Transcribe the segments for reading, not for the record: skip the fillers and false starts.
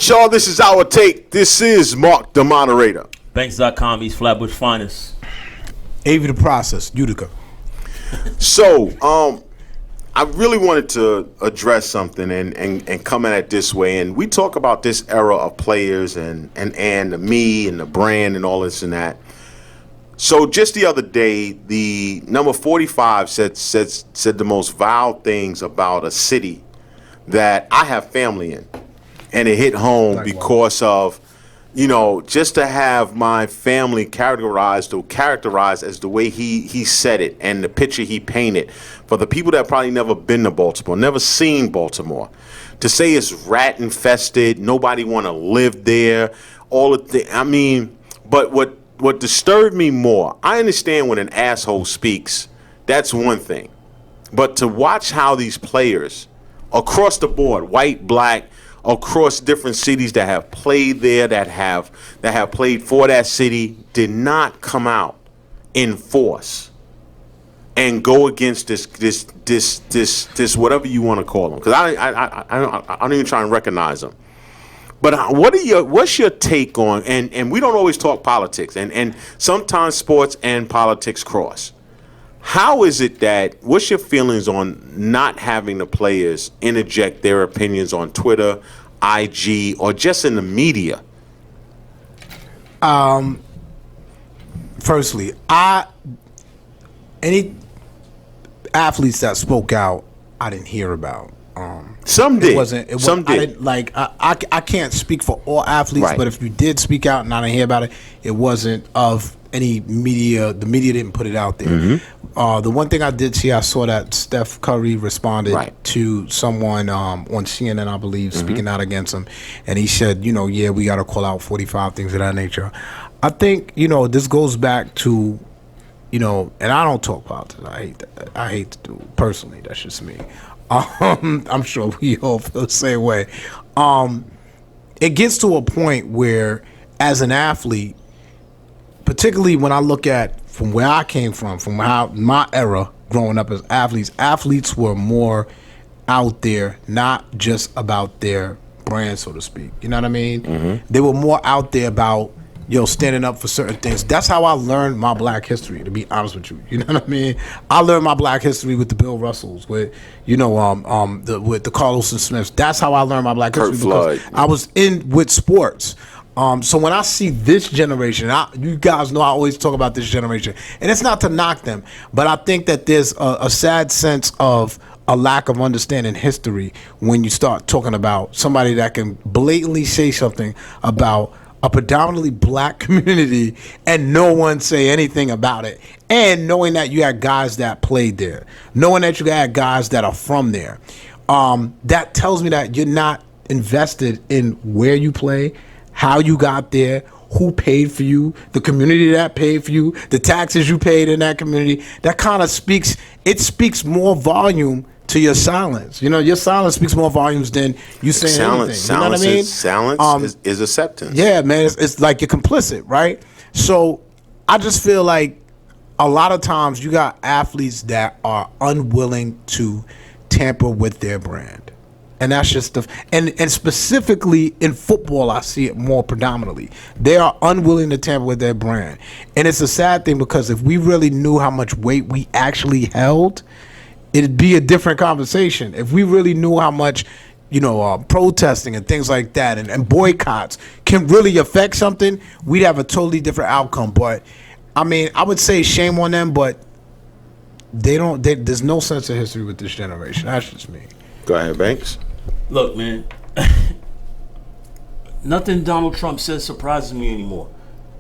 right, y'all. This is our take. This is Marc, the moderator. Banks.com, East Flatbush finest. Avery the process, Utica. So, I really wanted to address something and come at it this way. And we talk about this era of players and the me and the brand and all this and that. So just the other day, the number 45 said the most vile things about a city that I have family in. And it hit home because of, just to have my family characterized as the way he said it and the picture he painted. For the people that probably never been to Baltimore, never seen Baltimore, to say it's rat infested, nobody want to live there, all of the, but what disturbed me more, I understand when an asshole speaks, that's one thing. But to watch how these players across the board, white, black, across different cities that have played there, that have played for that city, did not come out in force and go against this whatever you want to call them. Because I don't even try and recognize them. But what's your take on, and we don't always talk politics, and sometimes sports and politics cross. How is it what's your feelings on not having the players interject their opinions on Twitter, IG, or just in the media? Firstly, any athletes that spoke out, I didn't hear about. Some did. Some did. I can't speak for all athletes, right. But if you did speak out and I didn't hear about it, it wasn't of any media. The media didn't put it out there. Mm-hmm. The one thing I did see, I saw that Steph Curry responded to someone on CNN, I believe, mm-hmm. speaking out against him, and he said, yeah, we got to call out 45 things of that nature. I think this goes back to, and I don't talk politics. I hate to do it personally. That's just me. I'm sure we all feel the same way. It gets to a point where, as an athlete, particularly when I look at from where I came from how my era growing up as athletes were more out there, not just about their brand, so to speak. You know what I mean? Mm-hmm. They were more out there about standing up for certain things. That's how I learned my black history, to be honest with you. You know what I mean? I learned my black history with the Bill Russells, with with the Carlos and Smiths. That's how I learned my black history because I was in with sports. So when I see this generation, you guys know I always talk about this generation, and it's not to knock them, but I think that there's a sad sense of a lack of understanding history when you start talking about somebody that can blatantly say something about a predominantly black community and no one say anything about it. And knowing that you had guys that played there, knowing that you had guys that are from there, that tells me that you're not invested in where you play, how you got there, who paid for you, the community that paid for you, the taxes you paid in that community. That kind of speaks more volume to your silence. Your silence speaks more volumes than you saying anything. You know what I mean? Silence is acceptance. Yeah, man. It's like you're complicit, right? So I just feel like a lot of times you got athletes that are unwilling to tamper with their brand. And that's just and specifically in football, I see it more predominantly. They are unwilling to tamper with their brand. And it's a sad thing because if we really knew how much weight we actually held, it'd be a different conversation. If we really knew how much, protesting and things like that and boycotts can really affect something, we'd have a totally different outcome. But, I would say shame on them, but there's no sense of history with this generation. That's just me. Go ahead, Banks. Look, man, nothing Donald Trump says surprises me anymore.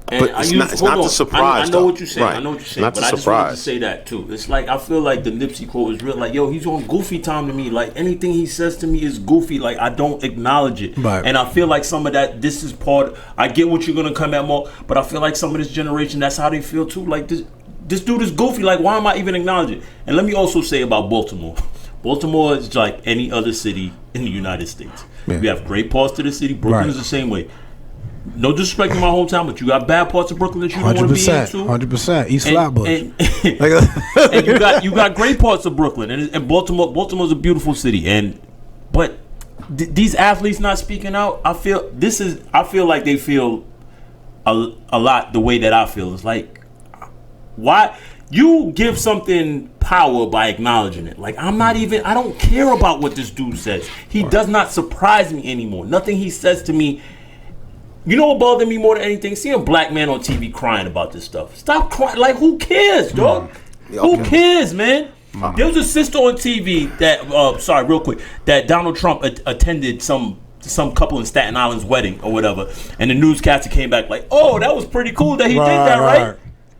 And but it's not the surprise. I know what you're saying. Right. I know what you're saying. Not but I just wanted to say that too. It's like I feel like the Nipsey quote is real. Like, yo, he's on goofy time to me. Like anything he says to me is goofy. Like I don't acknowledge it. Right. And I feel like some of that. This is part. I get what you're gonna come at more, but I feel like some of this generation, that's how they feel too. Like this dude is goofy. Like why am I even acknowledging it? And let me also say about Baltimore. Baltimore is like any other city in the United States. Yeah. We have great parts to the city. Brooklyn is the same way. No disrespect to my hometown, but you got bad parts of Brooklyn that you don't want to be into. 100%. East Flatbush. And you got great parts of Brooklyn, and Baltimore's a beautiful city. But these athletes not speaking out, I feel like they feel a lot the way that I feel. It's like, why you give something power by acknowledging it? Like, I don't care about what this dude says. He does not surprise me anymore. Nothing he says to me. You know what bothered me more than anything? Seeing a black man on TV crying about this stuff. Stop crying. Like, who cares, dog? Who cares, man? There was a sister on TV that, real quick, that Donald Trump attended some couple in Staten Island's wedding or whatever, and the newscaster came back like, oh, that was pretty cool that he did that, right?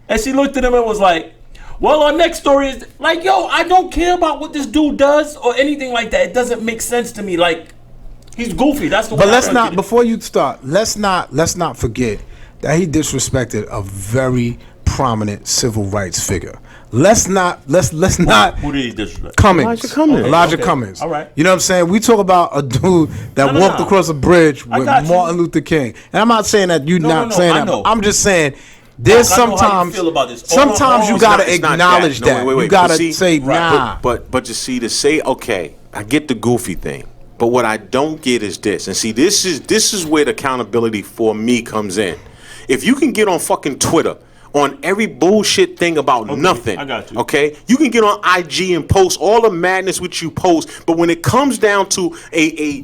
And she looked at him and was like, well, our next story is like, yo, I don't care about what this dude does or anything like that. It doesn't make sense to me. Like, he's goofy. That's the way. But let's not. Before you start, let's not forget that he disrespected a very prominent civil rights figure. Let's not. Who did he disrespect? Cummings. Elijah Cummings. All right. You know what I'm saying? We talk about a dude that walked across a bridge with Martin Luther King, and I'm not saying that you're not saying that. I'm just saying. There's sometimes you gotta acknowledge that. You gotta say nah. But you see, to say, okay, I get the goofy thing. But what I don't get is this. And see, this is where the accountability for me comes in. If you can get on fucking Twitter on every bullshit thing about nothing, I got you. Okay? You can get on IG and post all the madness which you post, but when it comes down to a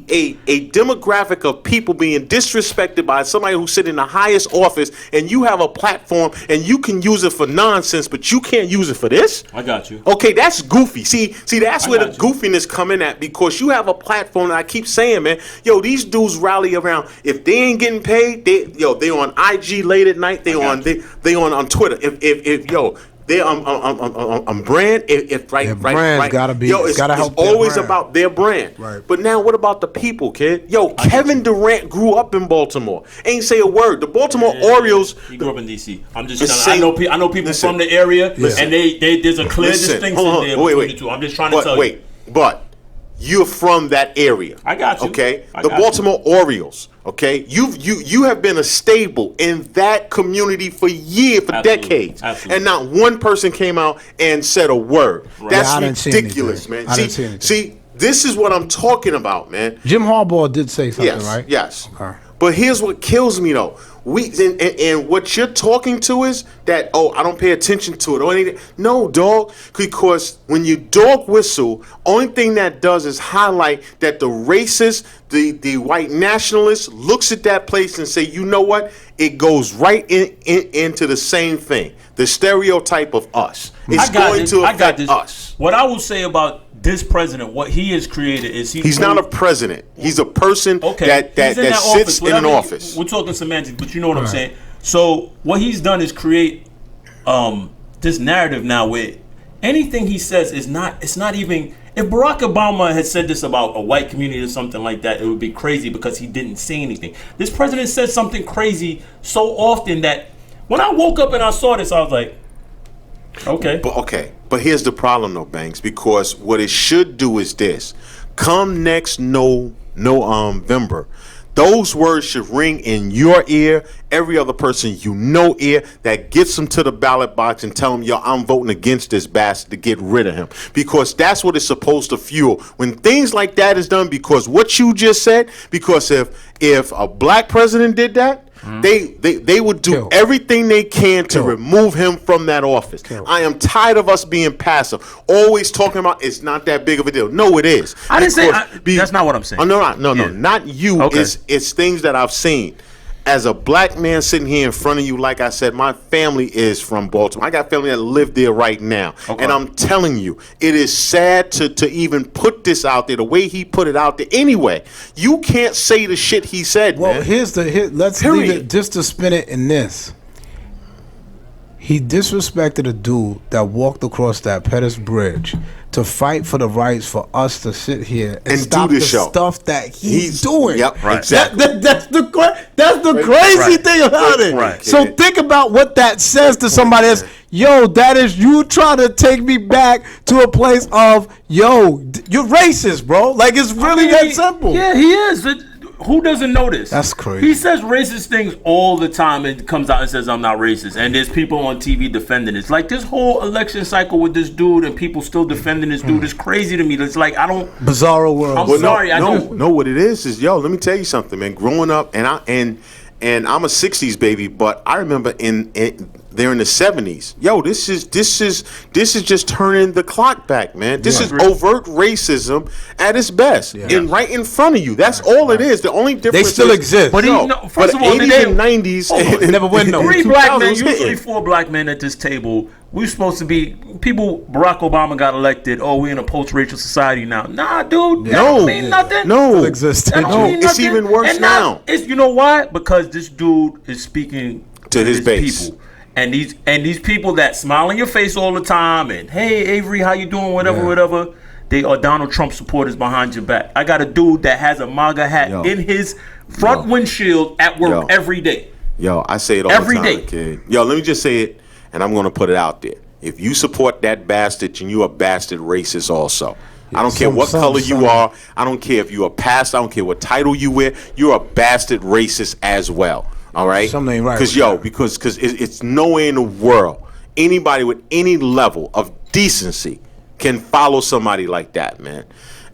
demographic of people being disrespected by somebody who sit in the highest office, and you have a platform and you can use it for nonsense, but you can't use it for this? I got you. Okay, that's goofy. See, that's where the goofiness come in at, because you have a platform that I keep saying, man, yo, these dudes rally around. If they ain't getting paid, they on IG late at night, they on Twitter. I'm brand. Brand's gotta be. Yo, it's always about their brand. Right. But now, what about the people, kid? Yo, Kevin Durant grew up in Baltimore. Ain't say a word. The Baltimore Orioles. He grew up in DC. I'm just telling. I know people from the area, and there's a clear distinction there between the two. I'm just trying to tell you. But you're from that area. I got you. Okay. The Baltimore Orioles. Okay, you have been a staple in that community for years, for decades, and not one person came out and said a word. Right. That's ridiculous, man. See, this is what I'm talking about, man. Jim Harbaugh did say something, right? Yes. Okay. But here's what kills me though. And what you're talking to is that, I don't pay attention to it or anything. No, dog, because when you dog whistle, only thing that does is highlight that the racist, the white nationalist looks at that place and say, you know what? It goes right into the same thing. The stereotype of us. It's going to affect us. What I will say about this president, what he has created is he's not a president. He's a person that sits in an office. We're talking semantics, but you know what I'm saying. So what he's done is create this narrative now where anything he says is not. It's not even. If Barack Obama had said this about a white community or something like that, it would be crazy because he didn't say anything. This president says something crazy so often that when I woke up and I saw this, I was like, okay. But here's the problem, though, Banks, because what it should do is this: come next November, those words should ring in your ear, every other person ear, that gets them to the ballot box and tell them, yo, I'm voting against this bastard to get rid of him, because that's what it's supposed to fuel when things like that is done. Because what you just said, because if a black president did that, they would do everything they can to remove him from that office. I am tired of us being passive, always talking about it's not that big of a deal. No, it is. I didn't say that's not what I'm saying. No, not you. Okay. It's things that I've seen. As a black man sitting here in front of you, like I said, my family is from Baltimore. I got family that live there right now. Okay. And I'm telling you, it is sad to even put this out there the way he put it out there. Anyway, you can't say the shit he said, man. Well, let's leave it just to spin it in this. He disrespected a dude that walked across that Pettus Bridge to fight for the rights for us to sit here and stop the stuff that he's doing. Yep, right. Exactly. That's the crazy thing about it. Right. So think about what that says to somebody else. Yo, that is you trying to take me back to a place of, yo, you're racist, bro. Like, it's really that simple. Yeah, he is. Who doesn't know this? That's crazy. He says racist things all the time and comes out and says I'm not racist. And there's people on TV defending it. It's like this whole election cycle with this dude and people still defending this dude is crazy to me. It's like I don't. Bizarro world. I'm sorry. No, what it is yo. Let me tell you something, man. Growing up, and I'm a '60s baby, but I remember they're in the '70s. Yo, this is just turning the clock back, man. This is overt racism at its best, and right in front of you. That's all it is. The only difference They still exist. But first of all, 80s and 90s never win no. 3 black men, 2000s usually hitting. 4 black men at this table. We're supposed to be people. Barack Obama got elected. Oh, we're in a post-racial society now. Nah, dude. That don't mean nothing. No, Still exists. That don't No, mean it's nothing. even worse And now. It's you know why? Because this dude is speaking To his base. people. And these people that smile in your face all the time and hey Avery, how you doing? Whatever. They are Donald Trump supporters behind your back. I got a dude that has a MAGA hat in his front windshield at work every day. Yo, I say it all Every the time, day. kid. Yo, let me just say it, and I'm gonna put it out there. If you support that bastard, then you a bastard racist also. I don't care what color you are. I don't care if you're a pastor. I don't care what title you wear. You're a bastard racist as well. All right? Something ain't right Because it's nowhere in the world anybody with any level of decency can follow somebody like that, man.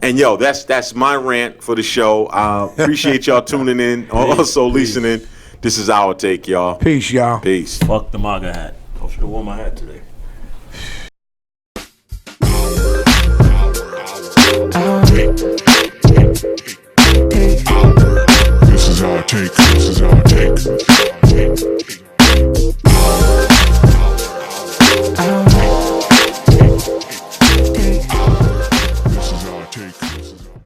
And yo, that's my rant for the show. Appreciate y'all tuning in, also listening. This is our take, y'all. Peace, y'all. Peace. Fuck the MAGA hat. I should have worn my hat today. This is our take.